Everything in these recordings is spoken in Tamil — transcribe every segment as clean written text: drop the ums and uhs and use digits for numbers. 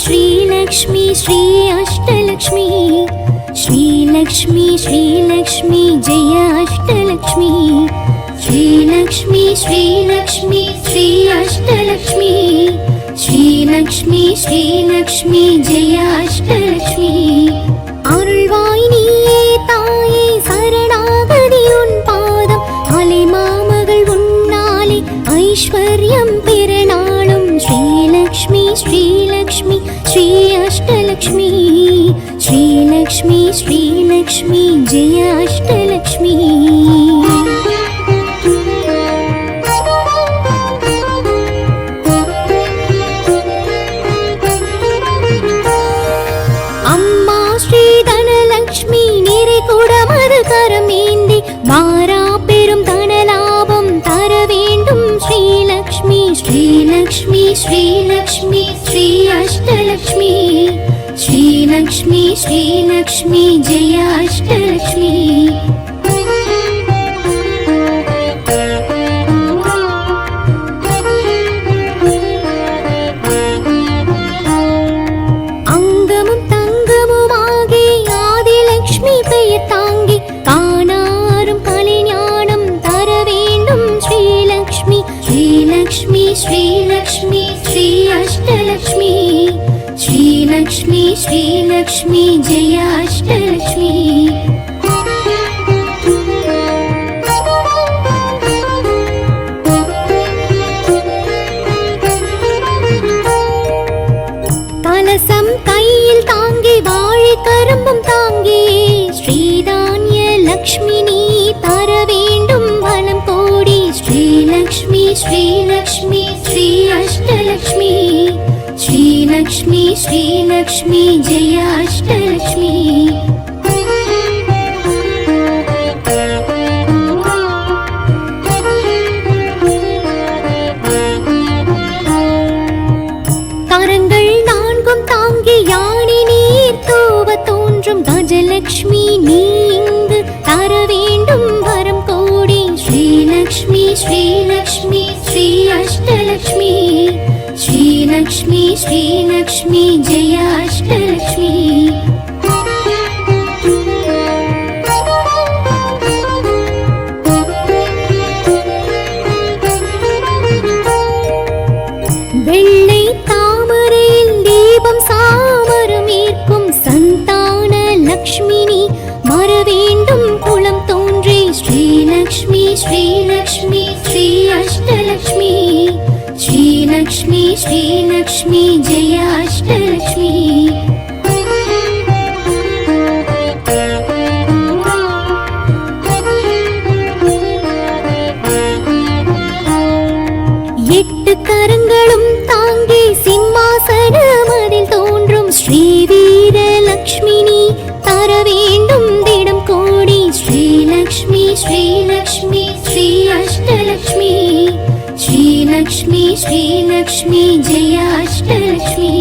श्रीलक्ष्मी श्री अष्टलक्ष्मी श्रीलक्ष्मी श्रीलक्ष्मी जय अष्टलक्ष्मी श्रीलक्ष्मी श्रीलक्ष्मी श्री अष्टलक्ष्मी श्रीलक्ष्मी श्रीलक्ष्मी जय अष्टलक्ष्मी अरुள்வாய் நீயே தாயே சரணாகதி உன் பாதம் அலை மாமகள் உன்னாலே ஐஸ்வர்யம் பெறநாளும் श्रीलक्ष्मी श्रीलक्ष्मी श्री अष्टलक्ष्मी श्रीलक्ष्मी श्रीलक्ष्मी जय अष्टलक्ष्मी अम्मा श्री धनलक्ष्मी निறை குடமது கரமேந்தி மாறா பெரும் தனலாபம் தர வேண்டும் श्रीलक्ष्मी श्रीलक्ष्मी श्रीलक्ष्मी श्री अष्टलक्ष्मी श्रीलक्ष्मी श्रीलक्ष्मी जय अष्टलक्ष्मी அங்கமும் தங்கமுமாகி ஆதிலக்ஷ்மி பெயர் தாங்கி காணாரும் கலைஞானம் தர வேண்டும் श्रीलक्ष्मी श्रीलक्ष्मी श्रीलक्ष्मी श्री अष्टलक्ष्मी श्रीलक्ष्मी श्रीलक्ष्मी जय अष्टलक्ष्मी கலசம் கையில் தாங்கி வாழை கரும்பும் தாங்கி ஸ்ரீதான்ய லக்ஷ்மி நீ தர வேண்டும் வளம் கோடி श्रीलक्ष्मी श्रीलक्ष्मी श्री अष्टलक्ष्मी श्रीलक्ष्मी श्रीलक्ष्मी जय अष्टलक्ष्मी கரங்கள் நான்கும் தாங்கி யானை நீர் தூவ தோன்றும் கஜலக்ஷ்மி நீ இங்கு தர வேண்டும் வரம் கோடி श्रीलक्ष्मी श्रीलक्ष्मी श्री अष्टलक्ष्मी श्रीलक्ष्मी श्रीलक्ष्मी जय अष्टलक्ष्मी வெள்ளை தாமரையில் தீபம் சாமரம் ஏற்கும் சந்தான லக்ஷ்மினி மற வேண்டும் குலம் தோன்றி श्रीलक्ष्मी श्रीलक्ष्मी श्री अष्टलक्ष्मी श्रीलक्ष्मी श्रीलक्ष्मी जय अष्टलक्ष्मी எட்டு கரங்களும் தாங்கி சிம்மாசனம் அதில் தோன்றும் ஸ்ரீ வீரலக்ஷ்மினி தர வேண்டும் திடம் கோடி श्रीलक्ष्मी श्रीलक्ष्मी श्री अष्टलक्ष्मी श्रीलक्ष्मी श्रीलक्ष्मी जय अष्टलक्ष्मी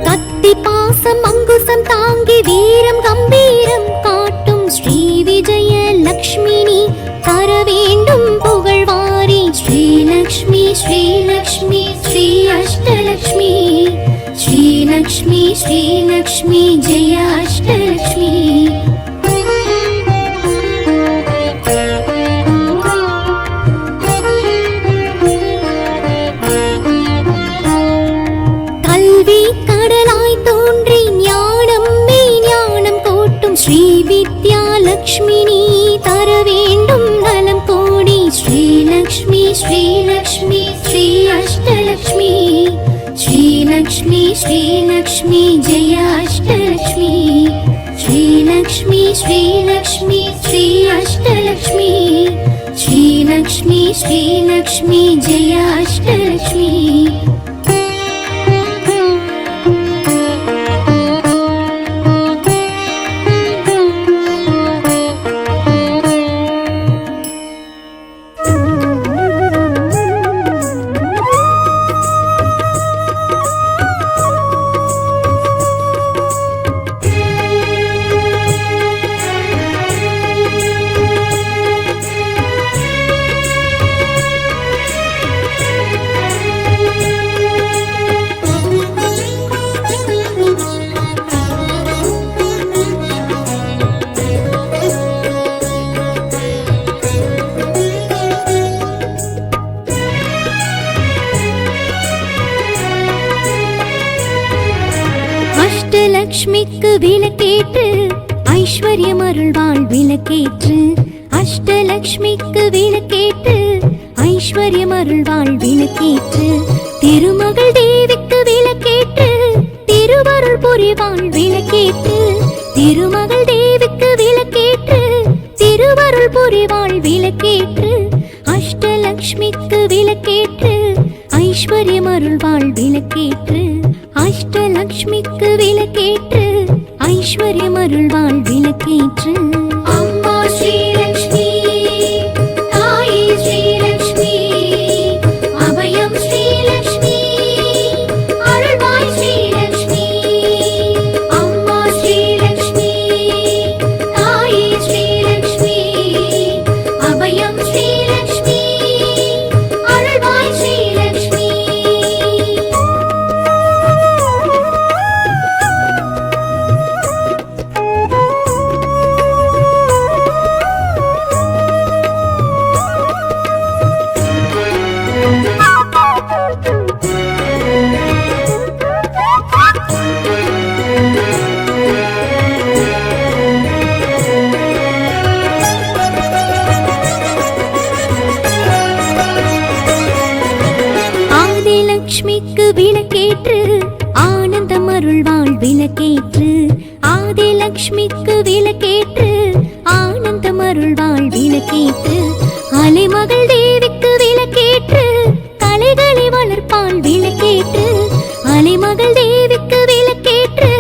கத்தி பாசம் அங்குசம் தாங்கி வீரம் கம்பீரம் காட்டும் ஸ்ரீ விஜய லக்ஷ்மினி தர வேண்டும் புகழ்வாரி श्रीलक्ष्मी श्रीलक्ष्मी श्री अष्टलक्ष्मी श्रीलक्ष्मी श्रीलक्ष्मी जय अष्टलक्ष्मी கல்வி கடலாய் தோன்றி ஞானம் மெய் ஞானம் கோட்டும் ஸ்ரீ வித்யா லக்ஷ்மினி தர வேண்டும் நலம் கோடி श्रीलक्ष्मी श्रीलक्ष्मी श्री अष्टलक्ष्मी श्रीलक्ष्मी श्रीलक्ष्मी जय अष्टलक्ष्मी श्रीलक्ष्मी श्रीलक्ष्मी श्री अष्टलक्ष्मी श्रीलक्ष्मी श्रीलक्ष्मी जय अष्टलक्ष्मी அஷ்டலக்ஷ்மிக்கு விளக்கேற்று ஐஸ்வர்யம் அருள்வாள் விளக்கேற்று அஷ்டலக்ஷ்மிக்கு விளக்கேற்று ஐஸ்வர்யம் அருள்வாள் விளக்கேற்று திருமகள் தேவிக்கு விளக்கேற்று திருவருள் புரிவாள் விளக்கேற்று திருமகள் தேவிக்கு விளக்கேற்று திருவருள் புரிவாள் விளக்கேற்று அஷ்டலக்ஷ்மிக்கு விளக்கேற்று ஐஸ்வர்யம் அருள்வாள் விளக்கேற்று அஷ்டலக்ஷ்மிக்கு விளக்கேற்று ஐஸ்வர்யம் அருள்வாள் விளக்கேற்று அம்மா ஸ்ரீலக்ஷ்மி தாயே ஸ்ரீலக்ஷ்மி அபயம் ஸ்ரீலக்ஷ்மி அருள்வாய் ஸ்ரீலக்ஷ்மி அம்மா ஸ்ரீலக்ஷ்மி தாயே ஸ்ரீலக்ஷ்மி அபயம் ஸ்ரீலக்ஷ்மி அருள்வாய் ஸ்ரீலக்ஷ்மி ஆதிலக்ஷ்மிக்கு விளக்கேற்று ஆனந்தம் அருள்வாள் விளக்கேற்று ஆதிலக்ஷ்மிக்கு விளக்கேற்று ஆனந்தம் அருள்வாள் விளக்கேற்று அலைமகள் தேவிக்கு விளக்கேற்று கலைகளை வளர்ப்பாள் விளக்கேற்று அலைமகள் தேவிக்கு விளக்கேற்று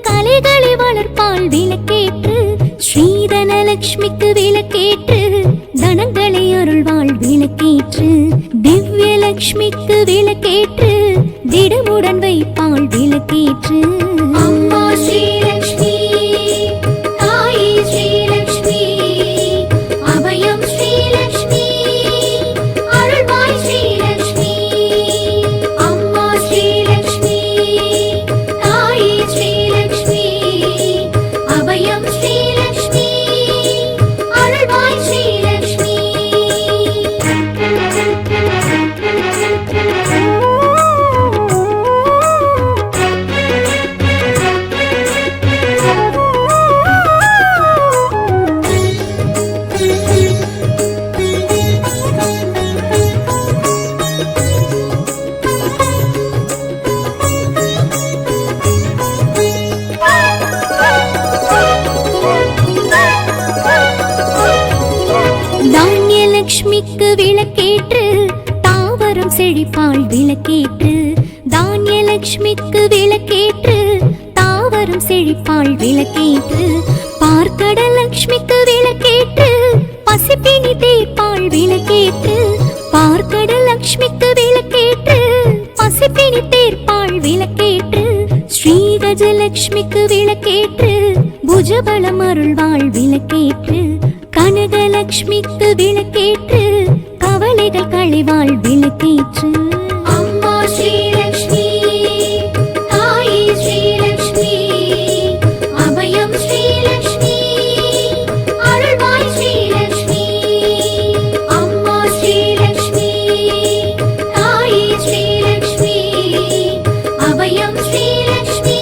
கலைகளை வளர்ப்பாள் விளக்கேற்று ஸ்ரீதனலக்ஷ்மிக்கு விளக்கேற்று தனங்களை அருள்வாள் விளக்கேற்று திவ்யலக்ஷ்மிக்கு விளக்கேற்று திடமுடன் வைப்பாள் விளக்கேற்று அம்மா ஸ்ரீலக்ஷ்மி தாயே ஸ்ரீலக்ஷ்மி அபயம் ஸ்ரீலக்ஷ்மி அருள்வாய் ஸ்ரீலக்ஷ்மி அம்மா ஸ்ரீலக்ஷ்மி தாயே ஸ்ரீலக்ஷ்மி அபயம் ஸ்ரீலக்ஷ்மி அருள்வாய் ஸ்ரீலக்ஷ்மி தானியலக்ஷ்மிக்கு விளக்கேற்று தாவரம் செழிப்பாள் விளக்கேற்று தானியலக்ஷ்மிக்கு விளக்கேற்று தாவரம் செழிப்பாள் விளக்கேற்று பார்க்கடலக்ஷ்மிக்கு விளக்கேற்று பசிப்பினி தேய்ப்பாள் விளக்கேற்று பார்க்கடலக்ஷ்மிக்கு விளக்கேற்று பசிப்பினி தேய்ப்பாள் விளக்கேற்று ஸ்ரீகஜலக்ஷ்மிக்கு விளக்கேற்று புஜபலம் அருள்வாள் விளக்கேற்று கனகலக்ஷ்மிக்கு விளக்கேற்று கவலைகள் களைவாள் விளக்கேற்று அம்மா ஸ்ரீலக்ஷ்மி தாயே ஸ்ரீலக்ஷ்மி அபயம் ஸ்ரீலக்ஷ்மி அருள்வாய் ஸ்ரீலக்ஷ்மி அம்மா ஸ்ரீலக்ஷ்மி தாயே ஸ்ரீலக்ஷ்மி அபயம் ஸ்ரீலக்ஷ்மி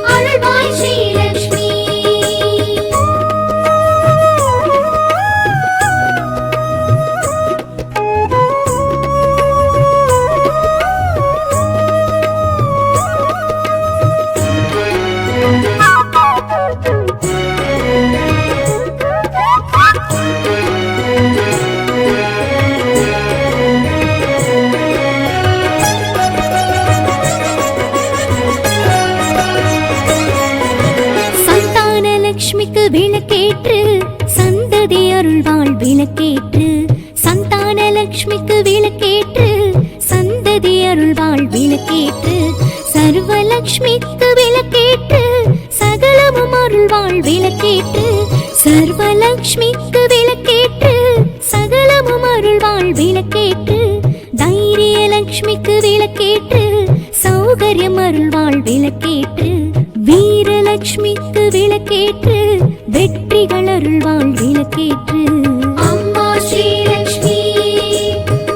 அருள்வாய் ஸ்ரீலக்ஷ்மி சந்தானலக்ஷ்மிக்கு விளக்கேற்று சந்ததி அருள்வாள் விளக்கேற்று சந்தானலக்ஷ்மிக்கு விளக்கேற்று சந்ததி அருள்வாள் விளக்கேற்று சர்வலக்ஷ்மிக்கு விளக்கேற்று சகலமும் அருள்வாள் விளக்கேற்று சர்வலக்ஷ்மிக்கு விளக்கேற்று சகலமும் அருள்வாள் விளக்கேற்று தைரியலக்ஷ்மிக்கு விளக்கேற்று சௌகரியம் அருள்வாள் விளக்கேற்று வீரலக்ஷ்மிக்கு விளக்கேற்று வெற்றிகள் அருள்வாள் விளக்கேற்று அம்மா ஸ்ரீலக்ஷ்மி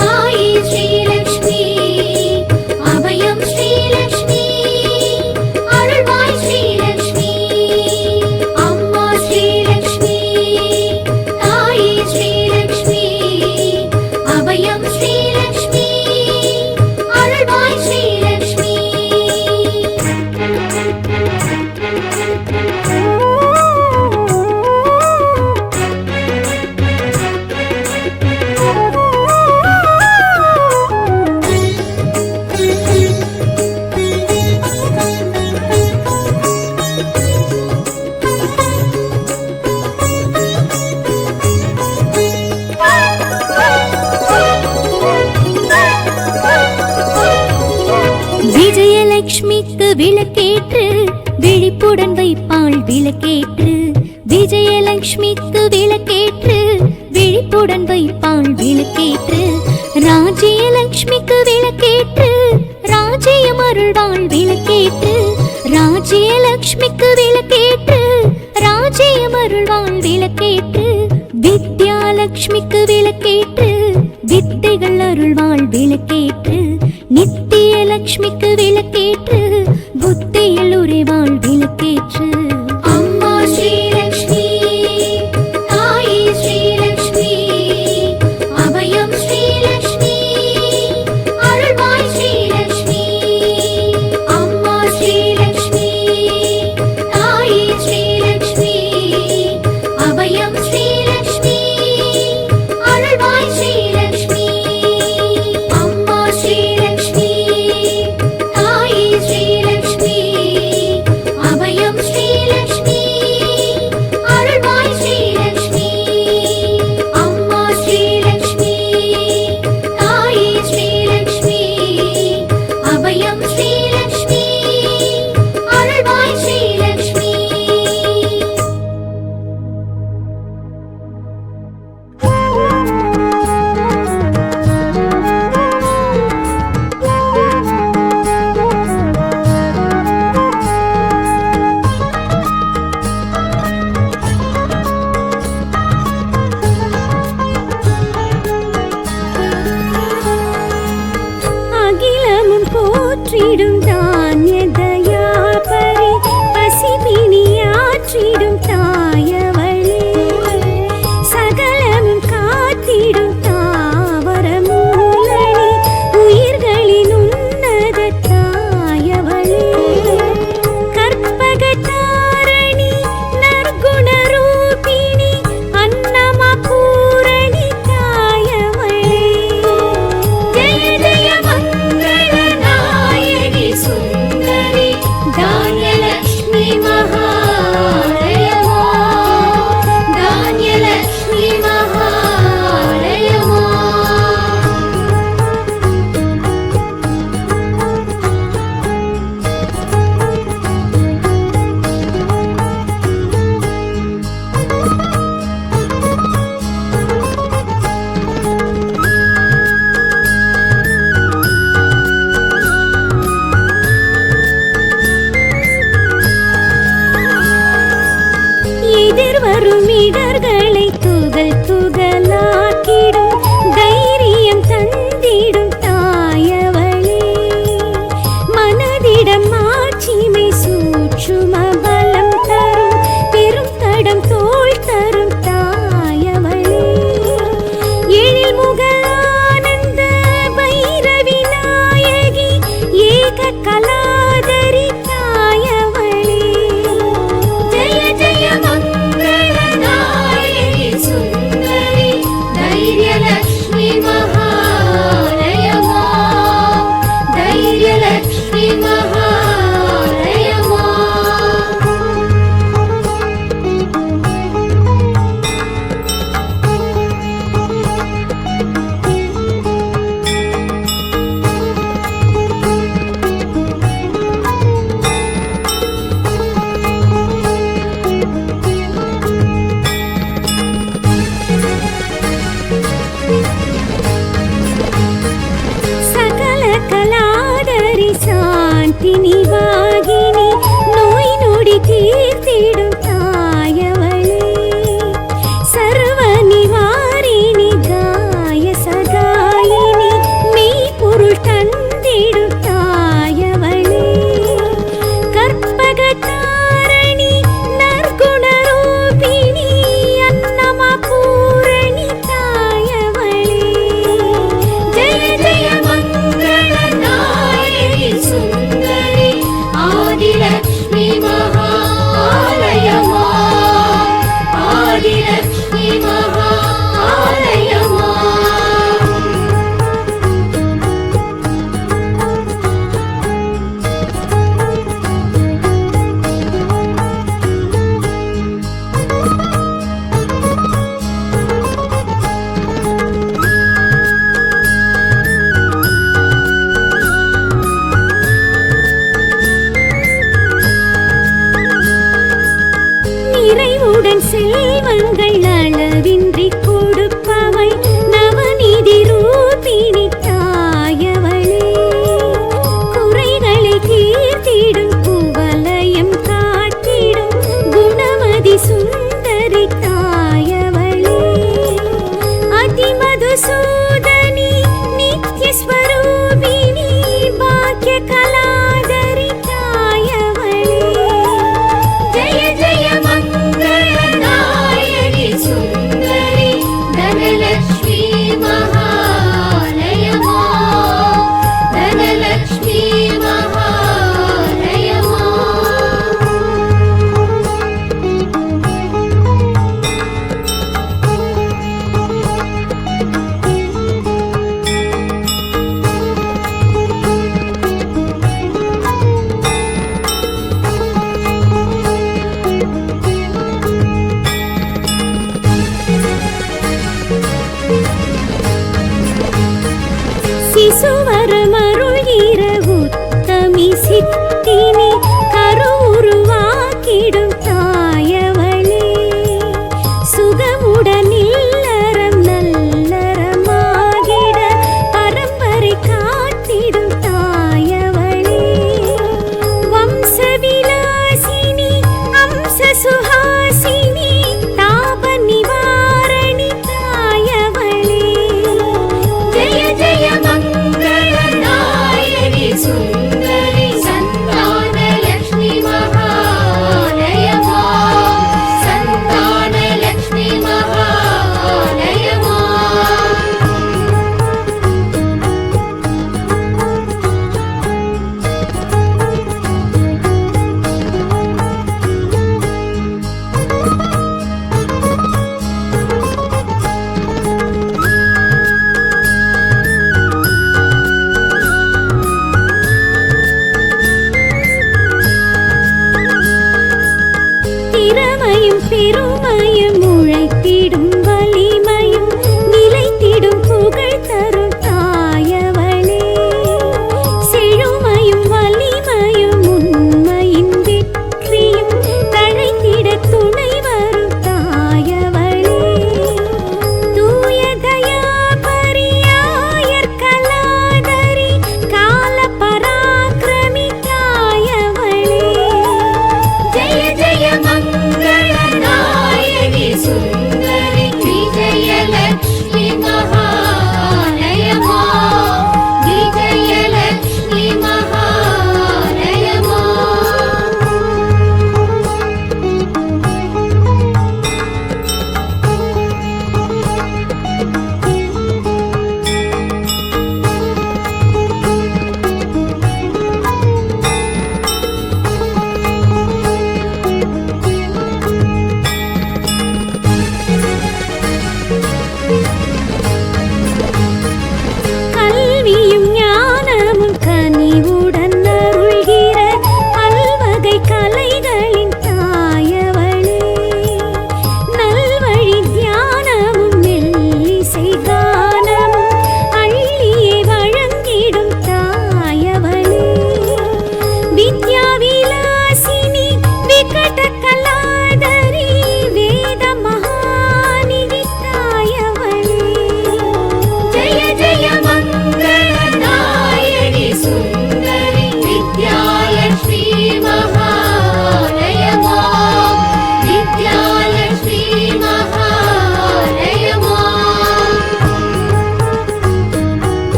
தாயே ஸ்ரீலக்ஷ்மி அபயம் ஸ்ரீலக்ஷ்மி அருள்வாய் ஸ்ரீ விஜயலட்சுமிக்கு விளக்கேற்று விழிப்புடன் வைப்பாள் விளக்கேற்று விஜயலட்சுமிக்கு விளக்கேற்று விழிப்புடன் வைப்பாள் விளக்கேற்று ராஜ்யலட்சுமிக்கு விளக்கேற்று ராஜ்யம் அருள்வாள் விளக்கேற்று ராஜ்யலட்சுமிக்கு விளக்கேற்று ராஜ்யம் அருள்வாள் விளக்கேற்று வித்யாலட்சுமிக்கு விளக்கேற்று வித்தைகள் அருள்வாள் விளக்கேற்று நித்திய லட்சுமிக்கு விளக்கேற்று புத்தியில் உறைவாள் விளக்கேற்று அம்மா ஸ்ரீலக்ஷ்மி தாயே ஸ்ரீலக்ஷ்மி அபயம் ஸ்ரீலக்ஷ்மி அருள்வாய் ஸ்ரீலக்ஷ்மி அம்மா ஸ்ரீலக்ஷ்மி தாயே ஸ்ரீலக்ஷ்மி அபயம் ஸ்ரீலக்ஷ்மி அருள்வாய் ஸ்ரீலக்ஷ்மி அம்மா ஸ்ரீலக்ஷ்மி தாயே ஸ்ரீலக்ஷ்மி அபயம் ஸ்ரீலக்ஷ்மி அருள்வாய் ஸ்ரீலக்ஷ்மி அம்மா ஸ்ரீலக்ஷ்மி தாயே ஸ்ரீலக்ஷ்மி அபயம் ஸ்ரீலக்ஷ்மி அருள்வாய் ஸ்ரீலக்ஷ்மி அகிலமும் போற்றிடும் தானிய தயாபரி பசிபிணியாற்றிடும் தாயவளே சகலமும் காத்திடும் தாவர மூலனி உயிர்களின் உன்னத தாயவளே கற்பக தாரணி நற்குண ரூபிணி அன்னமா பூரணி தாயவளே ஜெய ஜெய மங்கள நாயகி சுந்தரி தான்யலக்ஷ்மி மகாலயமா தான்யலக்ஷ்மி மகாலயமா எதிர்வரும் இடர்களை துகள் துகளாக்கிடும் தைரியம் தந்திடும் தாயவளே மனதிடம் ஆட்சிமை சூட்சும பலம் தரும் பெரும் தடம் தோள் தரும் தாயவளே எழில் முக ஆனந்த பைரவி நாயகி ஏக கலாதரி தாயவளே ஜெய ஜெய மங்கள நாயகி சுந்தரி தைரியலக்ஷ்மி மகாலயமா தைரியலக்ஷ்மி மகாலயமா मधुसूदनी नित्यस्वरूपिणी भाग्यकलाधरि तायवळे जय जय मङ्गलदायिनि सुन्दरि धनलक्ष्मी महालय मा धनलक्ष्मी महालय मा சிசுவரமருள்கிற உத்தமி சித்தினி கருவுருவாக்கிடும் தாயவளே சுகமுடன் இல்லறம் நல்லறமாகிட பரம்பரை காத்திடும் தாயவளே வம்சவிலாசினி அம்ச சுஹாசினி தாப நிவாரணி தாயவளே ஜய ஜய மங்களதாயினி சுந்தரி சந்தான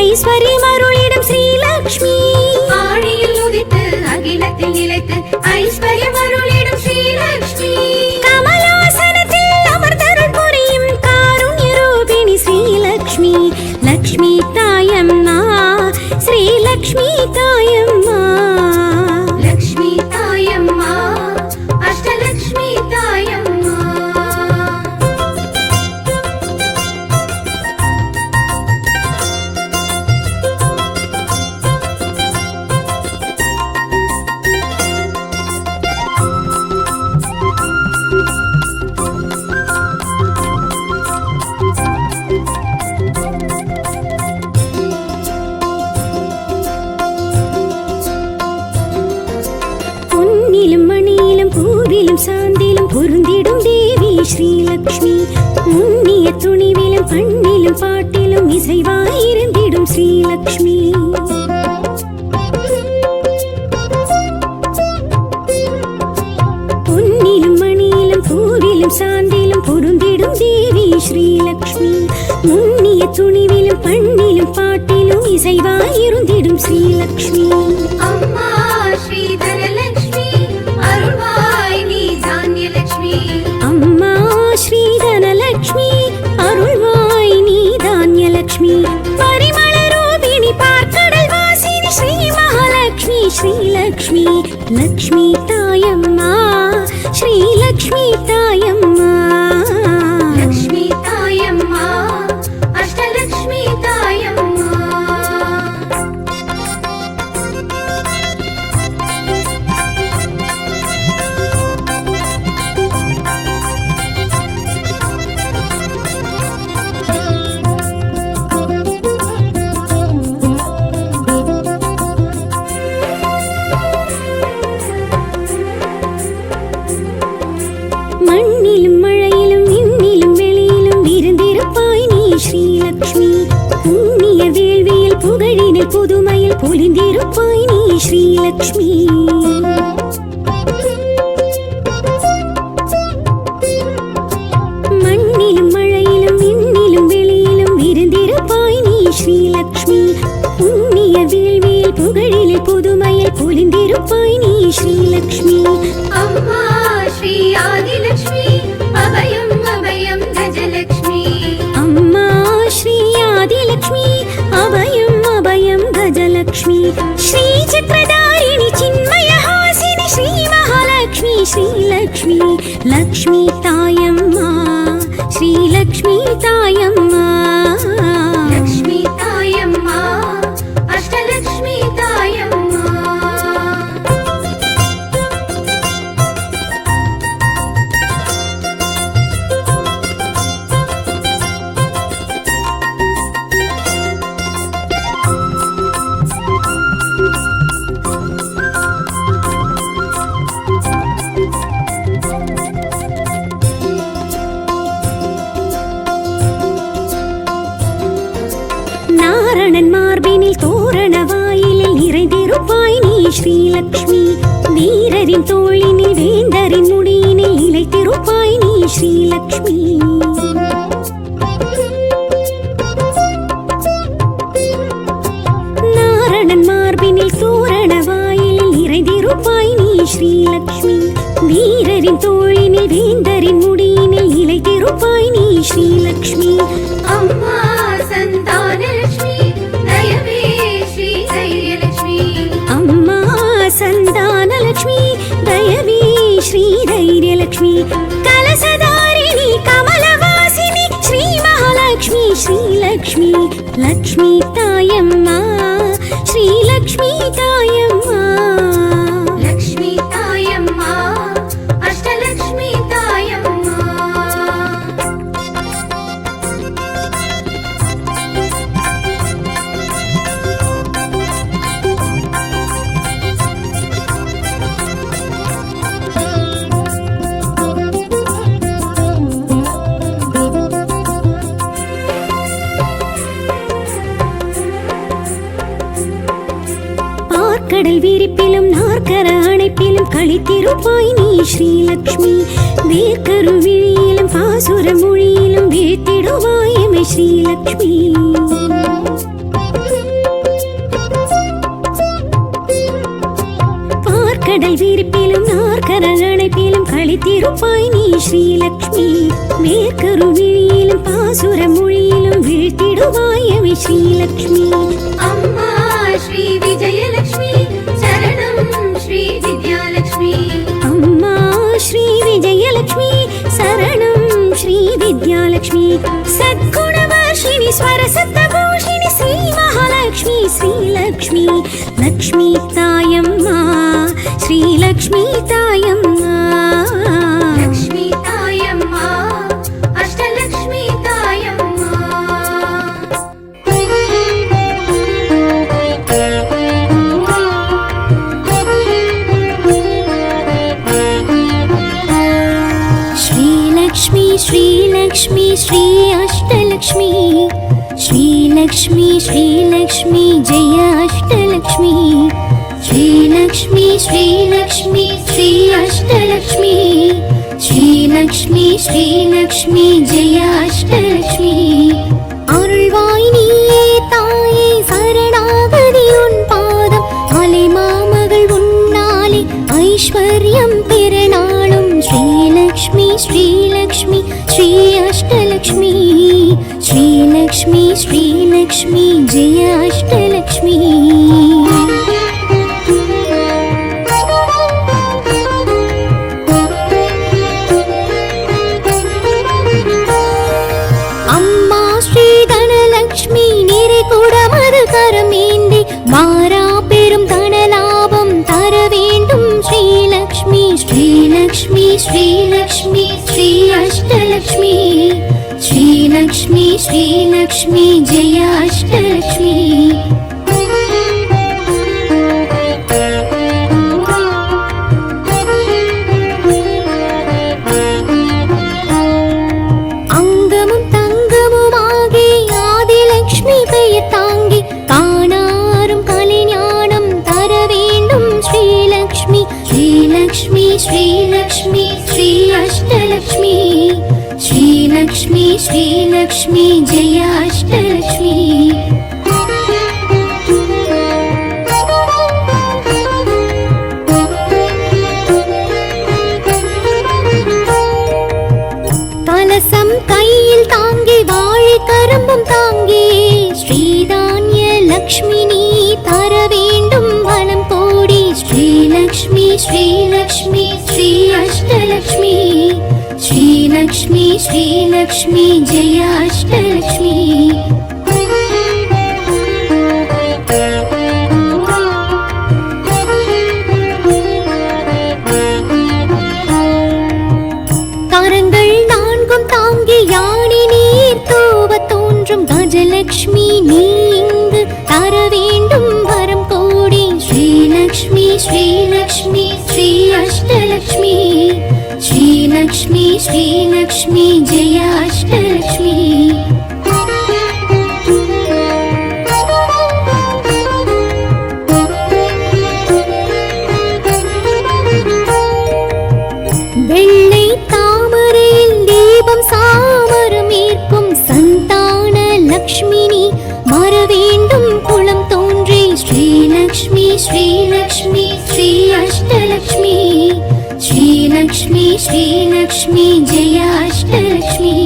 ஐஸ்வர்யம் அருளிடும் ஸ்ரீலக்ஷ்மி. ஆழியில் உதித்து அகிலத்தில் நிலைத்து ஐஸ்வர்யம் அருளிடும் ஸ்ரீலக்ஷ்மி. கமலாசனத்தில் அமர்ந்தருள் புரியும் காருண்ய ரூபிணி ஸ்ரீலக்ஷ்மி. லக்ஷ்மி தாயம்மா, ஸ்ரீலக்ஷ்மி தாயம்மா. லக்ஷ்மி தாயம்மா, அஷ்டலக்ஷ்மி தாயம்மா. பொன்னிலும் மணியிலும் பூவிலும் சாந்திலும் பொருந்திடும் தேவி ஸ்ரீலக்ஷ்மி. முன்னிய துணிவிலும் பண்ணிலும் பாட்டிலும் இசைவாயிருந்திடும் ஸ்ரீலக்ஷ்மி. பொன்னிலும் மணியிலும் பூவிலும் சாந்திலும் பொருந்திடும் தேவி ஸ்ரீலக்ஷ்மி. முன்னிய துணிவிலும் பண்ணிலும் பாட்டிலும் இசைவாயிருந்திடும் ஸ்ரீலக்ஷ்மி. அம்மா ஸ்ரீ தனலக்ஷ்மி, அருள்வாய் நீ தானியலக்ஷ்மி. அம்மா ஸ்ரீ தனலக்ஷ்மி, அருள்வாய் நீ தானியலக்ஷ்மி. பரிமள ரூபிணி பார்க்கடல் வாசினி ஸ்ரீ மகாலக்ஷ்மி. ஸ்ரீலக்ஷ்மி, லக்ஷ்மி தாயம்மா, ஸ்ரீலக்ஷ்மி தாயம்மா. லக்ஷ்மி தாயம்மா, அஷ்டலக்ஷ்மி தாயம்மா. மண்ணிலும் மழையிலும் விண்ணிலும் வெளியிலும் விருந்திருப்பாய் நீ ஸ்ரீலக்ஷ்மி. புண்ணிய வேள்வியில் புகழினில் புதுமையில் பொலிந்திருப்பாய் நீ ஸ்ரீலக்ஷ்மி. மண்ணிலும் மழையிலும் விண்ணிலும் வெளியிலும் விருந்திருப்பாய் நீ ஸ்ரீலக்ஷ்மி. புண்ணிய வேள்வியில் புகழினில் புதுமையில் பொலிந்திருப்பாய் நீ ஸ்ரீலக்ஷ்மி. அம்மா ஸ்ரீ ஆதிலக்ஷ்மி, அபயம் அபயம் கஜலக்ஷ்மி. அம்மா ஸ்ரீ ஆதிலக்ஷ்மி, அபயம் அபயம் கஜலக்ஷ்மி. ஸ்ரீ சக்கரதாரிணி சின்மயஹாசினி ஸ்ரீ மகாலக்ஷ்மி. ஸ்ரீலக்ஷ்மி, லக்ஷ்மி தாயம்மா, ஸ்ரீலக்ஷ்மி தாயம்மா. லக்ஷ்மி தாயம்மா, அஷ்டலக்ஷ்மி தாயம்மா. நாரணன் மார்பினில் தோரண வாயிலில் நிறைந்திருப்பாய் நீ ஸ்ரீலக்ஷ்மி. வீரரின் தோளினில் வேந்தரின் முடியினில் நிலைத்திருப்பாய் நீ ஸ்ரீலக்ஷ்மி. நாரணன் மார்பினில் தோரண வாயிலில் நிறைந்திருப்பாய் நீ ஸ்ரீலக்ஷ்மி. வீரரின் தோளினில் வேந்தரின் முடியினில் நிலைத்திருப்பாய் நீ ஸ்ரீலக்ஷ்மி. அம்மா சந்தானலக்ஷ்மி, தயவே ஸ்ரீ தைரியலக்ஷ்மி. அம்மா சந்தானலக்ஷ்மி, தயவே ஸ்ரீ தைரியலக்ஷ்மி. கலசதாரிணி கமலவாசினி ஸ்ரீ மகாலக்ஷ்மி. ஸ்ரீலக்ஷ்மி, லக்ஷ்மி தாயம்மா, ஸ்ரீலக்ஷ்மி தாயம்மா. லக்ஷ்மி தாயம்மா, அஷ்டலக்ஷ்மி தாயம்மா. கடல் விரிப்பிலும் நாற்கர அணைப்பிலும் களித்திருப்பாய் நீ ஸ்ரீலக்ஷ்மி. வேர்க்கரு விழியிலும் பாசுர மொழியிலும் வீழ்த்திடுவாய் எமை ஸ்ரீலக்ஷ்மி. நாற்கர அணைப்பிலும் களித்திருப்பாய் நீ ஸ்ரீலக்ஷ்மி வேர்க்கருவிழியிலும் பாசுர மொழியிலும் வீழ்த்திடுவாய் அவை ஸ்ரீலக்ஷ்மி அம்மா ஸ்ரீ விஜயலட்சுமி சரணம் ஸ்ரீ வித்யாலட்சுமி அம்மா ஸ்ரீ விஜயலட்சுமி சரணம் ஸ்ரீ வித்யாலட்சுமி சத்குணவர்ஷினி ஸ்வரசத்தபூஷிணி ஸ்ரீ மகாலட்சுமி ஸ்ரீலக்ஷ்மி லக்ஷ்மி தாயம்மா ஸ்ரீலக்ஷ்மி தாயம்மா லக்ஷ்மி தாயம்மா அஷ்டலக்ஷ்மி தாயம்மா श्रीलक्ष्मी श्रीलक्ष्मी श्री अष्टलक्ष्मी श्रीलक्ष्मी श्रीलक्ष्मी जय अष्टलक्ष्मी श्रीलक्ष्मी श्रीलक्ष्मी श्री अष्टलक्ष्मी श्रीलक्ष्मी श्रीलक्ष्मी जय अष्टलक्ष्मी अरुள்வாய் நீயே தாயே சரணாகதி உன் பாதம் அலை மாமகள் உன்னாலே ஐஸ்வர்யம் பெறநாளும் श्रीलक्ष्मी श्रीलक्ष्मी श्री अष्टलक्ष्मी श्रीलक्ष्मी श्रीलक्ष्मी जय अष्टलक्ष्मी अम्मा श्री धनलक्ष्मी निறை குடமது கரமேந்தி மாறா பெரும் தனலாபம் தர வேண்டும் श्रीलक्ष्मी श्रीलक्ष्मी श्रीलक्ष्मी श्री अष्टलक्ष्मी श्रीलक्ष्मी श्रीलक्ष्मी जय अष्टलक्ष्मी அங்கமும் தங்கமுமாகி ஆதிலக்ஷ்மி பெயர் தாங்கி காணாரும் கலைஞானம் தர வேண்டும் श्रीलक्ष्मी श्रीलक्ष्मी श्रीलक्ष्मी श्री अष्टलक्ष्मी श्रीलक्ष्मी श्रीलक्ष्मी जय अष्टलक्ष्मी கலசம் கையில் தாங்கி வாழை கரம்பும் தாங்கி ஸ்ரீதான்ய லக்ஷ்மி நீ தர வேண்டும் வனம் கோடி श्रीलक्ष्मी श्रीलक्ष्मी श्री अष्टलक्ष्मी श्रीलक्ष्मी श्रीलक्ष्मी जय अष्टलक्ष्मी கரங்கள் நான்கும் தாங்கி யானை நீர் தூவ தோன்றும் கஜலக்ஷ்மி நீ இங்கு தர வேண்டும் வரம் கோடி श्रीलक्ष्मी श्रीलक्ष्मी श्री अष्टलक्ष्मी श्रीलक्ष्मी श्रीलक्ष्मी जय अष्टलक्ष्मी வெள்ளை தாமரையில் தீபம் சாமரம் ஏற்கும் சந்தான லக்ஷ்மினி வர வேண்டும் குளம் தோன்றி श्रीलक्ष्मी श्रीलक्ष्मी श्री अष्टलक्ष्मी श्रीलक्ष्मी श्रीलक्ष्मी जय अष्टलक्ष्मी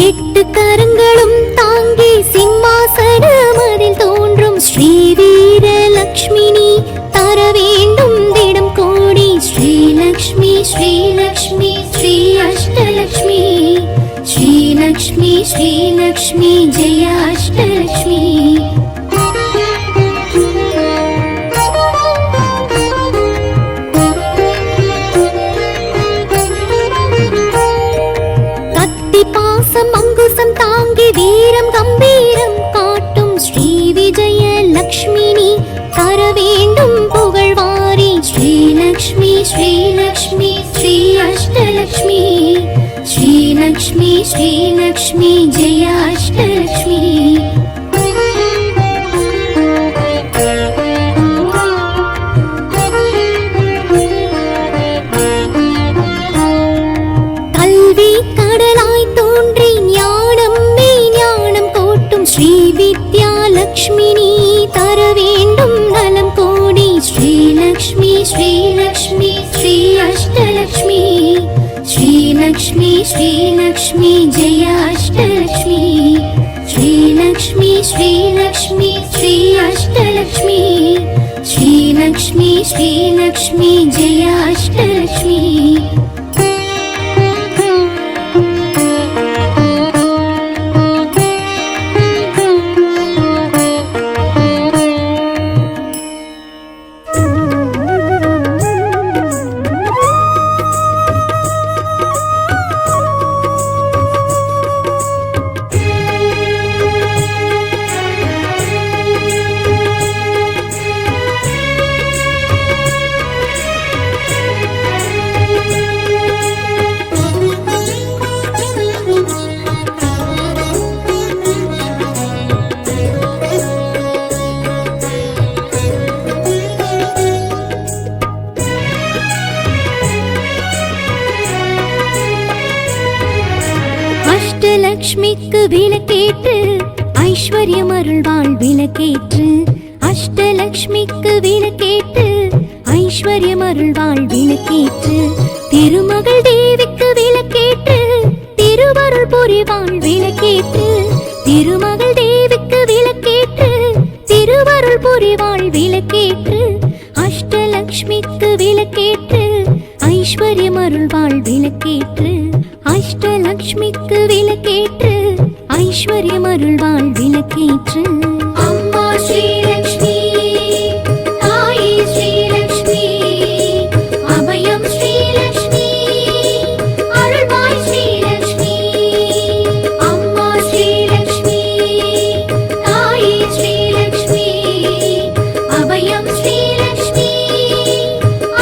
எட்டு கரங்களும் தாங்கி சிம்மாசனம் அதில் தோன்றும் ஸ்ரீ வீரலக்ஷ்மினி தர வேண்டும் திடம் கோடி श्रीलक्ष्मी श्रीलक्ष्मी श्री अष्टलक्ष्मी श्रीलक्ष्मी श्रीलक्ष्मी जय अष्टलक्ष्मी கத்தி பாசம் அங்குசம் தாங்கி வீரம் கம்பீரம் காட்டும் ஸ்ரீ விஜய லக்ஷ்மினி தர வேண்டும் புகழ்வாரி श्रीलक्ष्मी श्रीलक्ष्मी श्री अष्टलक्ष्मी श्रीलक्ष्मी श्रीलक्ष्मी जय अष्टलक्ष्मी கல்வி கடலாய் தோன்றி ஞானம் श्रीलक्ष्मी श्री अष्टलक्ष्मी श्रीलक्ष्मी श्रीलक्ष्मी जय अष्टलक्ष्मी அஷ்டலக்ஷ்மிக்கு விளக்கேற்று ஐஸ்வர்யம் அருள்வாள் விளக்கேற்று அஷ்டலக்ஷ்மிக்கு விளக்கேற்று ஐஸ்வர்யம் அருள்வாள் விளக்கேற்று திருமகள் தேவிக்கு விளக்கேற்று திருவருள் புரிவாள் விளக்கேற்று திருமகள் தேவிக்கு விளக்கேற்று திருவருள் புரிவாள் விளக்கேற்று அஷ்டலக்ஷ்மிக்கு விளக்கேற்று ஐஸ்வர்யம் அருள்வாள் விளக்கேற்று அஷ்டலக்ஷ்மிக்கு விளக்கேற்று ஐஸ்வர்யம் அருள்வாள் விளக்கேற்று அம்மா ஸ்ரீலக்ஷ்மி தாயே ஸ்ரீலக்ஷ்மி அபயம் ஸ்ரீலக்ஷ்மி அருள்வாய் ஸ்ரீலக்ஷ்மி அம்மா ஸ்ரீலக்ஷ்மி தாயே ஸ்ரீலக்ஷ்மி அபயம் ஸ்ரீலக்ஷ்மி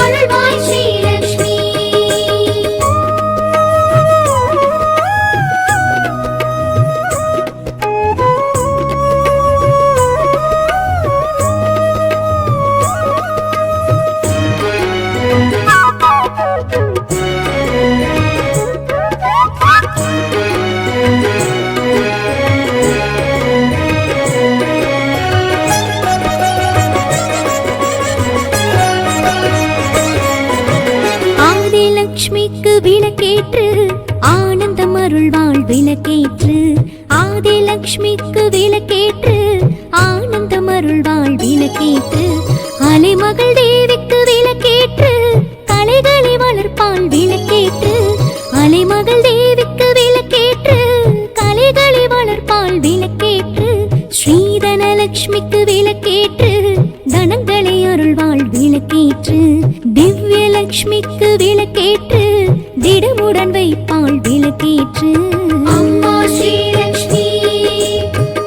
அருள்வாய் ஸ்ரீலக்ஷ்மி ஆதிலக்ஷ்மிக்கு விளக்கேற்று ஆனந்தம் அருள்வாள் விளக்கேற்று ஆதிலக்ஷ்மிக்கு விளக்கேற்று ஆனந்தம் அருள்வாள் விளக்கேற்று அலைமகள் தேவிக்கு விளக்கேற்று கலைகளை வளர்ப்பாள் விளக்கேற்று அலைமகள் தேவிக்கு விளக்கேற்று கலைகளை வளர்ப்பாள் விளக்கேற்று ஸ்ரீதனலக்ஷ்மிக்கு விளக்கேற்று தனங்களை அருள்வாள் விளக்கேற்று திவ்யலக்ஷ்மிக்கு விளக்கேற்று திடமுடன் வைப்பாள் விளக்கேற்று அம்மா ஸ்ரீலக்ஷ்மி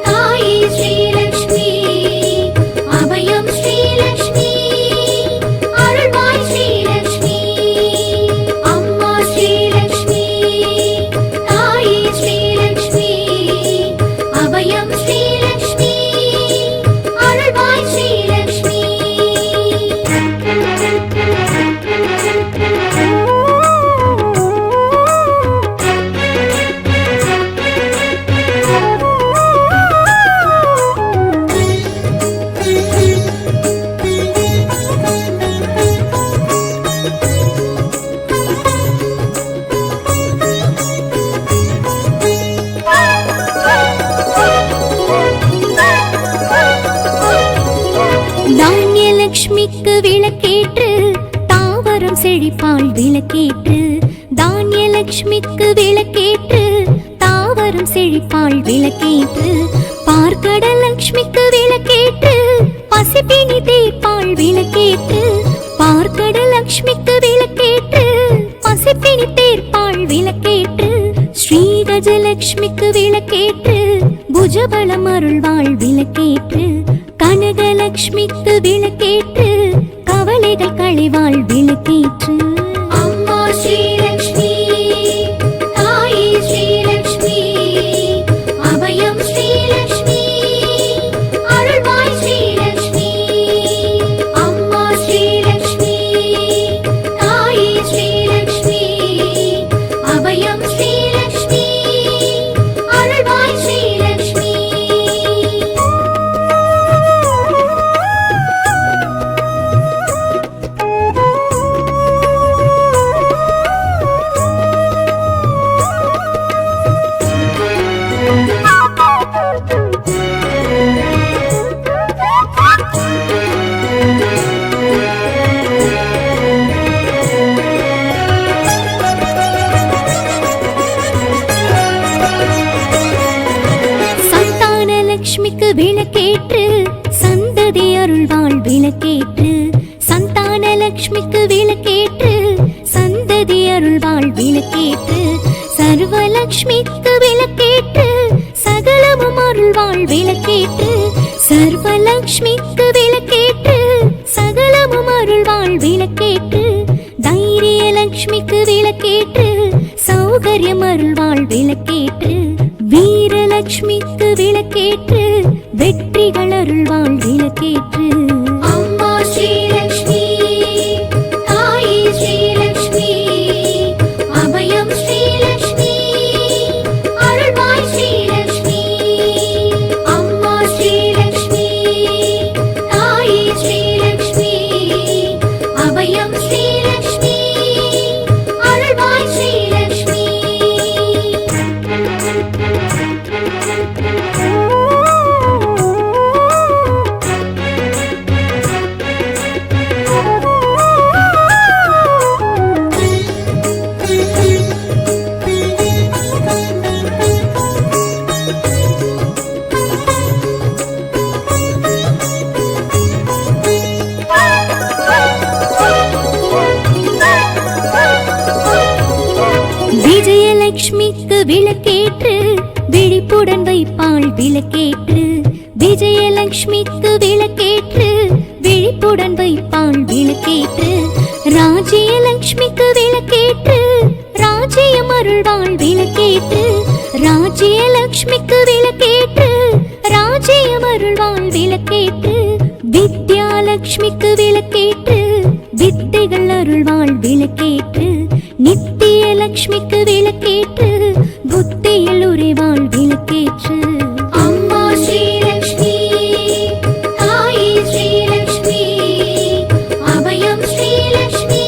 தாயே ஸ்ரீலக்ஷ்மி அபயம் ஸ்ரீலக்ஷ்மி அருள்வாய் ஸ்ரீலக்ஷ்மி அம்மா ஸ்ரீலக்ஷ்மி தாயே ஸ்ரீலக்ஷ்மி அபயம் ஸ்ரீலக்ஷ்மி அருள்வாய் ஸ்ரீலக்ஷ்மி தானியலக்ஷ்மிக்கு விளக்கேற்று தாவரம் செழிப்பாள் விளக்கேற்று தானியலக்ஷ்மிக்கு விளக்கேற்று தாவரம் செழிப்பாள் விளக்கேற்று பார்க்கடலக்ஷ்மிக்கு விளக்கேற்று பசிப்பினி தீர்ப்பாள் விளக்கேற்று பார்க்கடலக்ஷ்மிக்கு விளக்கேற்று பசிப்பினி தீர்ப்பாள் விளக்கேற்று ஸ்ரீகஜலக்ஷ்மிக்கு விளக்கேற்று புஜபலம் அருள்வாள் விளக்கேற்று கனகலக்ஷ்மிக்கு விளக்கேற்று கவலைகள் களைவாள் விளக்கேற்று அம்மா ஸ்ரீலக்ஷ்மி தாயே ஸ்ரீலக்ஷ்மி அபயம் ஸ்ரீலக்ஷ்மி அருள்வாய் ஸ்ரீலக்ஷ்மி அம்மா ஸ்ரீலக்ஷ்மி தாயே ஸ்ரீலக்ஷ்மி அபயம் ஸ்ரீலக்ஷ்மி அருள்வாய் ஸ்ரீலக்ஷ்மி விளக்கேற்று சந்ததி அருள்வாள் விளக்கேற்று சந்தான லக்ஷ்மிக்கு விளக்கேற்று சந்ததி அருள்வாள் விளக்கேற்று சர்வலக்ஷ்மிக்கு விளக்கேற்று சகலமும் அருள்வாள் விளக்கேற்று சர்வலக்ஷ்மிக்கு விளக்கேற்று சகலமும் அருள்வாள் விளக்கேற்று தைரிய லக்ஷ்மிக்கு விளக்கேற்று சௌகரியம் அருள்வாள் விளக்கேற்று வீரலக்ஷ்மிக்கு விளக்கேற்று வெற்றிகள் அருள்வாள் விளக்கேற்று அம்மா ஸ்ரீலக்ஷ்மி தாயே ஸ்ரீலக்ஷ்மி அபயம் ஸ்ரீலக்ஷ்மி அருள்வாய் ஸ்ரீலக்ஷ்மி அம்மா ஸ்ரீலக்ஷ்மி தாயே ஸ்ரீலக்ஷ்மி அபயம் ஸ்ரீலக்ஷ்மி அருள்வாய் ஸ்ரீலக்ஷ்மி விஜயலக்ஷ்மிக்கு விளக்கேற்று விழிப்புடன் வைப்பாள் விளக்கேற்று விஜயலக்ஷ்மிக்கு விளக்கேற்று விழிப்புடன் வைப்பாள் விளக்கேற்று ராஜ்யலக்ஷ்மிக்கு விளக்கேற்று ராஜ்யம் அருள்வாள் விளக்கேற்று ராஜ்யலக்ஷ்மிக்கு விளக்கேற்று ராஜ்யம் அருள்வாள் விளக்கேற்று வித்யாலக்ஷ்மிக்கு விளக்கேற்று வித்தைகள் அருள்வாள் விளக்கேற்று நித்திய லக்ஷ்மிக்கு விளக்கேற்று புத்தியில் உறைவாள் விளக்கேற்று அம்மா ஸ்ரீலக்ஷ்மி தாயே ஸ்ரீலக்ஷ்மி அபயம் ஸ்ரீலக்ஷ்மி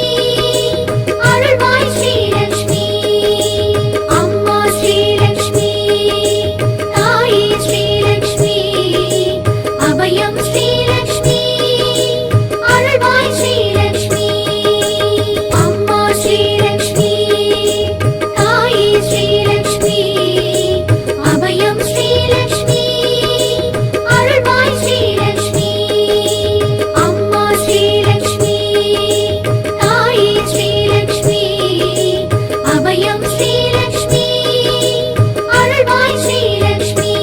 அருள்வாய் ஸ்ரீலக்ஷ்மி அம்மா ஸ்ரீலக்ஷ்மி தாயே ஸ்ரீலக்ஷ்மி அபயம் ஸ்ரீலக்ஷ்மி அருள்வாய் ஸ்ரீலக்ஷ்மி அம்மா ஸ்ரீலக்ஷ்மி தாயே ஸ்ரீலக்ஷ்மி அபயம் ஸ்ரீலக்ஷ்மி அருள்வாய் ஸ்ரீலக்ஷ்மி அம்மா ஸ்ரீலக்ஷ்மி தாயே ஸ்ரீலக்ஷ்மி அபயம் ஸ்ரீலக்ஷ்மி அருள்வாய் ஸ்ரீலக்ஷ்மி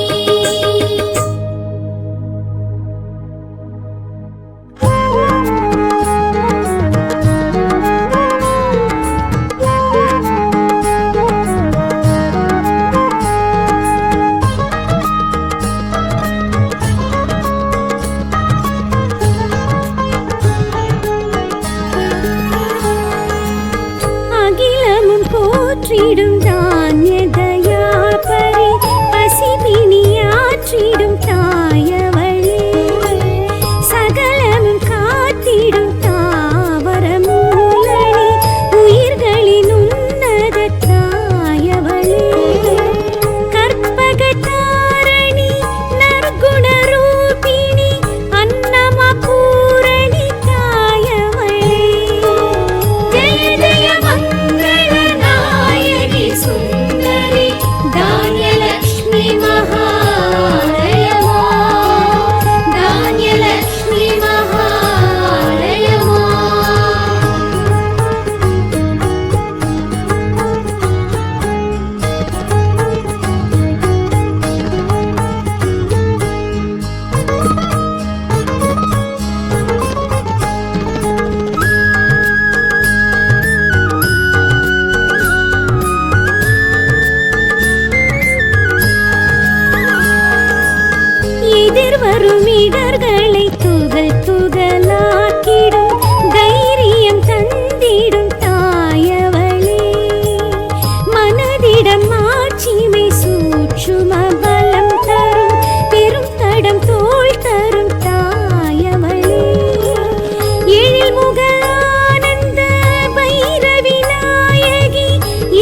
அகிலமும் போற்றிடும் தானிய தயாபரி பசிபிணியாற்றிடும் தாயவளே சகலமும் காத்திடும் தாவர மூலனி உயிர்களின் உன்னத தாயவளே கற்பக தாரணி நற்குண ரூபிணி அன்னம பூரணி தாயவளே ஜெய ஜெய மங்கள நாயகி சுந்தரி தான்யலக்ஷ்மி மகாலயமா தான்யலக்ஷ்மி மகாலயமா எதிர்வரும் இடர்களை துகள் துகளாக்கிடும் தைரியம் தந்திடும் தாயவளே மனதிடம் ஆட்சிமை சூட்சும பலம் தரும் பெரும் தடம் தோள் தரும் தாயவளே எழில் முக ஆனந்த பைரவி நாயகி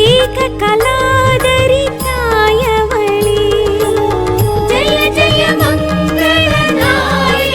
ஏக கலாதரி தாயவளே ஜெய ஜெய மங்கள நாயகி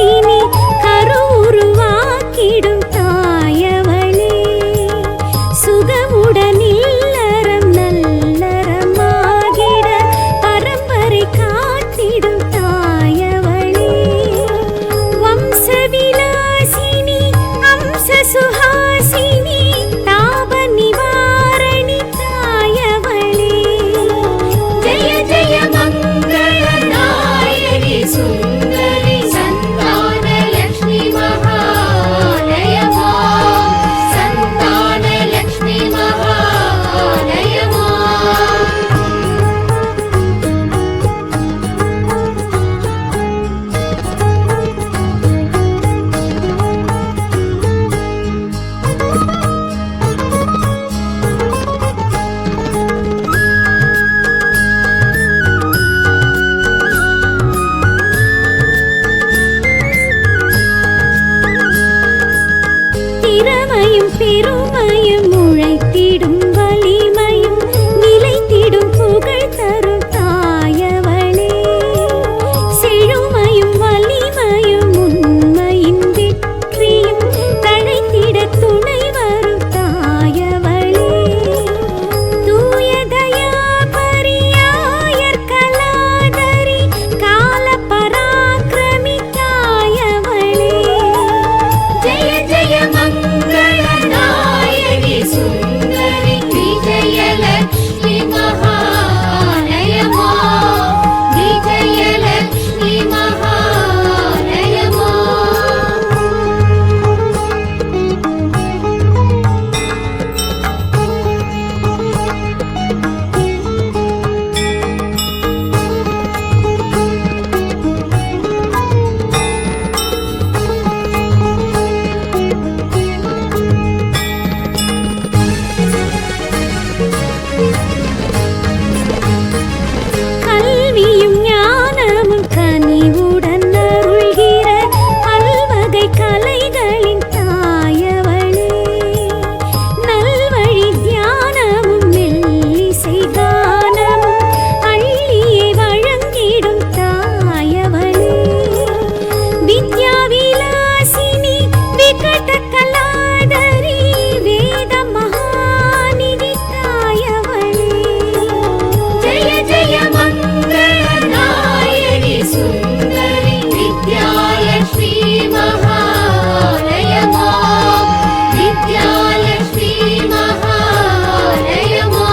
கருவினி கருவுருவாக்கிடும் தாயவளே சுகமுடன் இல்லறம் நல்லறமாகிட பரம்பரை காத்திடும் தாயவளே வம்சவிலாசினி அம்ச சுஹாசினி தாப நிவாரணி தாயவளே ஜெய ஜெய மங்களநாயகி சுந்தரி சந்தான லக்ஷ்மி மகாலயமா சந்தான லக்ஷ்மி மகாலயமா திறமையும் பெருமையும் உழைத்திடும் வலிமையும் நிலைத்திடும் புகழ் தரும் தாயவளே செழுமையும் வலிமையும் உண்மையின் வெற்றியும் தழைத்திட துணை வரும் தாயவளே தூயதயா பரியாயர் கலாதரி கால பராக்கிரமி தாயவளே ஜெய ஜெய மங்களநாயகி சுந்தரி விஜயலக்ஷ்மி மகாலயமா விஜயலக்ஷ்மி மகாலயமா கல்வியும் ஞானமும் கனிவுடன் அருள்கிற பல்வகை கலைகளின் தாயவளே நல்வழி தியானமும் மெல்லிசை கானமும் அள்ளியே வழங்கிடும் தாயவளே வித்யா விலாசினி விகட கலாதரி வேத மகாநிதி தாயவளே ஜெய ஜெய மங்களநாயகி சுந்தரி வித்யாலக்ஷ்மி மகாலயமா வித்யாலக்ஷ்மி மகாலயமா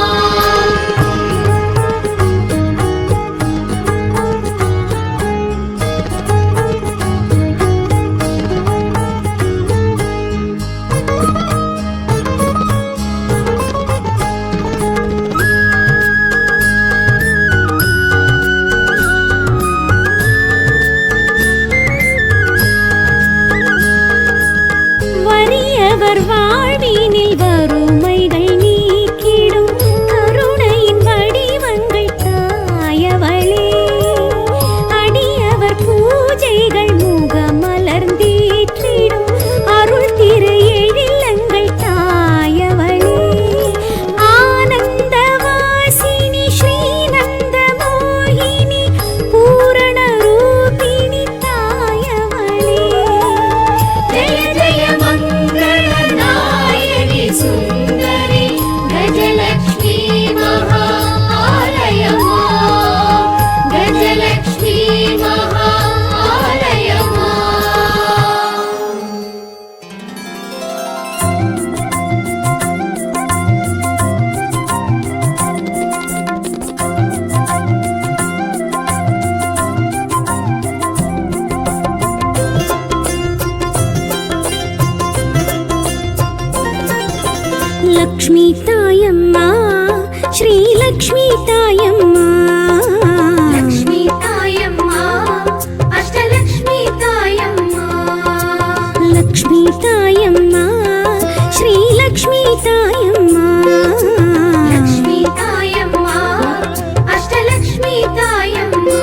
வறியவர் வாழ்வினில் வறுமைகள் நீக்கிடும் கருணையின் வடிவங்கள் தாயவளே அடியவர் பூஜைகள் முகமலர்ந்தீற்றிடும் அருள் திரு எழிலங்கள் தாயவளே ஆனந்தவாசினி ஸ்ரீநந்த மோகினி பூரண ரூபிணி தாயவளே ஜெய ஜெய மங்களநாயகி சுந்தரி கஜலக்ஷ்மி மகாலயமா கஜலக்ஷ்மி மகாலயமா லக்ஷ்மி தாயம்மா ஸ்ரீ லக்ஷ்மி தாயம்மா லக்ஷ்மி தாயம்மா அஷ்டலக்ஷ்மி தாயம்மா லக்ஷ்மி தாயம்மா ஸ்ரீ லக்ஷ்மி தாயம்மா லக்ஷ்மி தாயம்மா அஷ்டலக்ஷ்மி தாயம்மா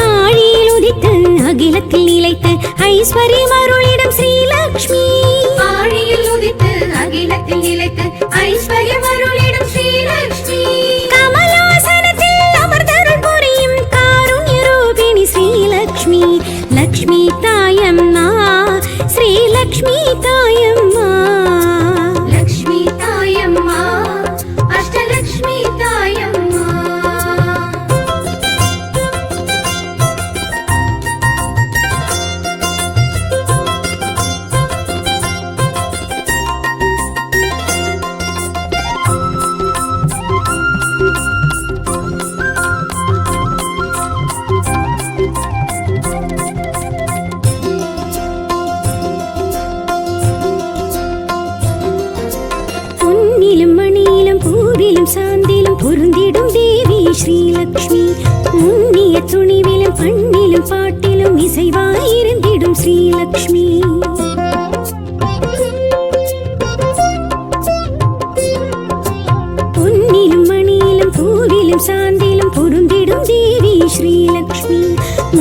ஆழியில் உதித்து அகிலத்தில் நிலைத்து ஐஸ்வர்யம் அருளிடம் ஸ்ரீலக்ஷ்மி ஆழியில் உதித்து அகிலத்தில் நிலைத்து ஐஸ்வர்யம் அருளிடும் ஸ்ரீலக்ஷ்மி கமலாசனத்தில் அமர்ந்தருள் புரியும் காருண்ய ரூபிணி ஸ்ரீலக்ஷ்மி லக்ஷ்மி பூவிலும் சாந்திலும் பொருந்திடும் தேவி ஸ்ரீலக்ஷ்மி. உன்னிய துணிவிலும் பண்ணிலும் பாட்டிலும் இசைவாயிருந்திடும் ஸ்ரீலக்ஷ்மி. பொன்னிலும் மணியிலும் பூவிலும் சாந்திலும் பொருந்திடும் தேவி ஸ்ரீலக்ஷ்மி.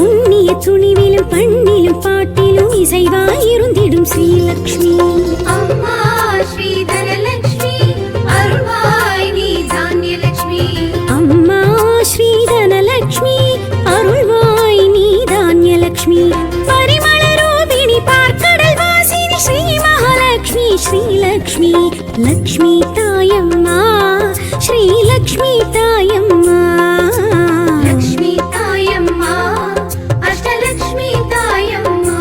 உன்னிய துணிவிலும் பண்ணிலும் பாட்டிலும் இசைவாயிருந்திடும் ஸ்ரீலக்ஷ்மி. அம்மா ஸ்ரீ தனலக்ஷ்மி அருள்வாய் நீ தானியலக்ஷ்மி. அம்மா ஸ்ரீ தனலக்ஷ்மி அருள்வாய் நீ தானியலக்ஷ்மி. பரிமள ரூபிணி பார்க்கடல் வாசினி ஸ்ரீ மகாலக்ஷ்மி ஸ்ரீலக்ஷ்மி. லக்ஷ்மி தாயம்மா ஸ்ரீலக்ஷ்மி தாயம்மா. லக்ஷ்மி தாயம்மா அஷ்டலக்ஷ்மி தாயம்மா.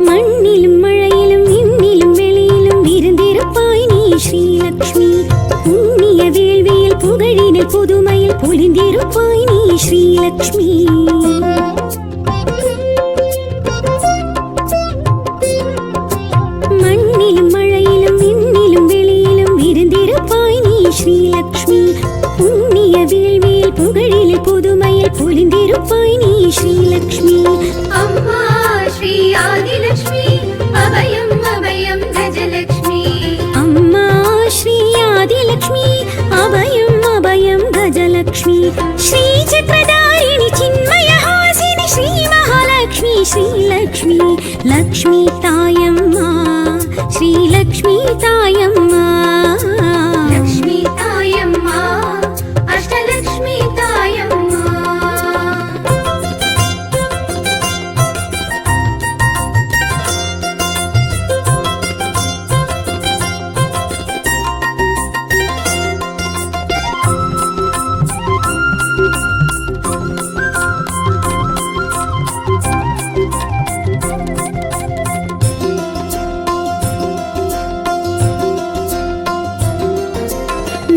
மண்ணிலும் மழையிலும் விண்ணிலும் வெளியிலும் விருந்திருப்பாய் நீ ஸ்ரீலக்ஷ்மி. புண்ணிய வேள்வியில் புகழினில் புதுமையில் பொலிந்திருப்பாய் நீ ஸ்ரீலக்ஷ்மி. மண்ணிலும் மழையிலும் விண்ணிலும் வெளியிலும் விருந்திருப்பாய் நீ ஸ்ரீலக்ஷ்மி. புண்ணிய வேள்வியில் புகழினில் புதுமையில் பொலிந்திருப்பாய் நீ ஸ்ரீலக்ஷ்மி. அம்மா ஸ்ரீ ஆதிலக்ஷ்மி அபயம் அபயம் கஜலக்ஷ்மி. அம்மா ஸ்ரீ ஆதிலக்ஷ்மி அபயம் அபயம் கஜலக்ஷ்மி. ஸ்ரீ சக்கரதாரிணி சின்மயஹாசினி ஸ்ரீ மகாலக்ஷ்மி ஸ்ரீலக்ஷ்மி. லக்ஷ்மி தாயம்மா ஸ்ரீலக்ஷ்மி தாயம்மா. லக்ஷ்மி தாயம்மா அஷ்டலக்ஷ்மி தாயம்மா.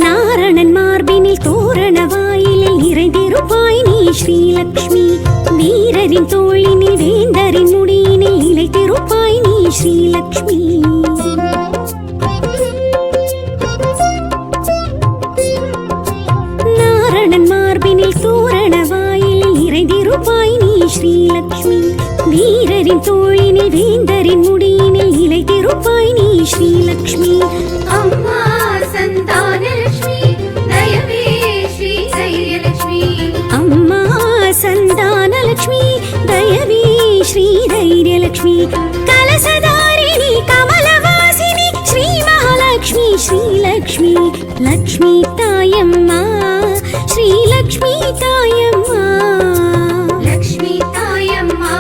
நாரணன் மார்பினில் தோரண வாயிலில் நிறைந்திருப்பாய் நீ ஸ்ரீலக்ஷ்மி. வீரரின் தோளினில் வேந்தரின் முடியினில் நிலைத்திருப்பாய் நீ ஸ்ரீலக்ஷ்மி. நாரணன் மார்பினில் தோரண வாயிலில் நிறைந்திருப்பாய் நீ ஸ்ரீலக்ஷ்மி. வீரரின் தோளினில் வேந்தரின் முடியினில் நிலைத்திருப்பாய் நீ ஸ்ரீலக்ஷ்மி. அம்மா சந்தானலக்ஷ்மி தயவே ஸ்ரீ தைரியலக்ஷ்மி. அம்மா சந்தானலக்ஷ்மி தயவே ஸ்ரீ தைரியலக்ஷ்மி. கலசதாரிணி கமலவாசினி ஸ்ரீ மகாலக்ஷ்மி ஸ்ரீலக்ஷ்மி. லக்ஷ்மி தாயம்மா ஸ்ரீலக்ஷ்மி தாயம்மா. லக்ஷ்மி தாயம்மா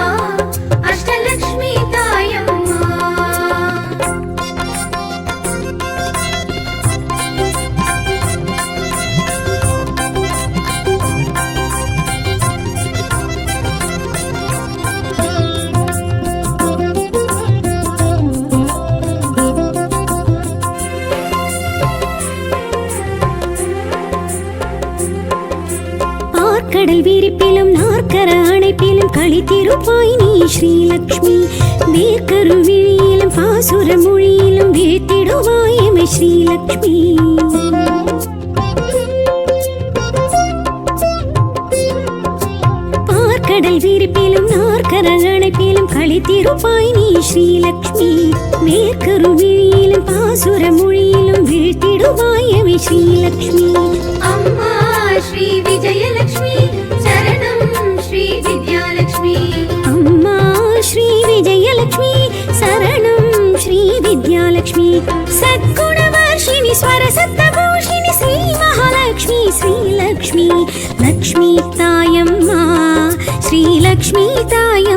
அஷ்டலக்ஷ்மி தாயம்மா. கடல் விரிப்பிலும் நாற்கர அணைப்பிலும் களித்திருப்பாய் நீ ஸ்ரீலக்ஷ்மி. வேர்க்கரு விழியிலும் பாசுர மொழியிலும் வீழ்த்திடுவாய் எமை ஸ்ரீலக்ஷ்மி. பார்க்கடல் விரிப்பிலும் நாற்கர அணைப்பிலும் களித்திருப்பாய் நீ ஸ்ரீலக்ஷ்மி. வேர்க்கரு விழியிலும் பாசுர மொழியிலும் வீழ்த்திடுவாய் எமை ஸ்ரீலக்ஷ்மி. அம்மா ஸ்ரீ விஜயலக்ஷ்மி சரணம் ஸ்ரீ வித்யாலக்ஷ்மி. அம்மா ஸ்ரீ விஜயலக்ஷ்மி சரணம் ஸ்ரீ வித்யாலக்ஷ்மி. சத்குணவர்ஷினி ஸ்வரசப்தபூஷிணி ஸ்ரீ மகாலக்ஷ்மி ஸ்ரீலக்ஷ்மி. லக்ஷ்மி தாயம்மா ஸ்ரீலக்ஷ்மி தாய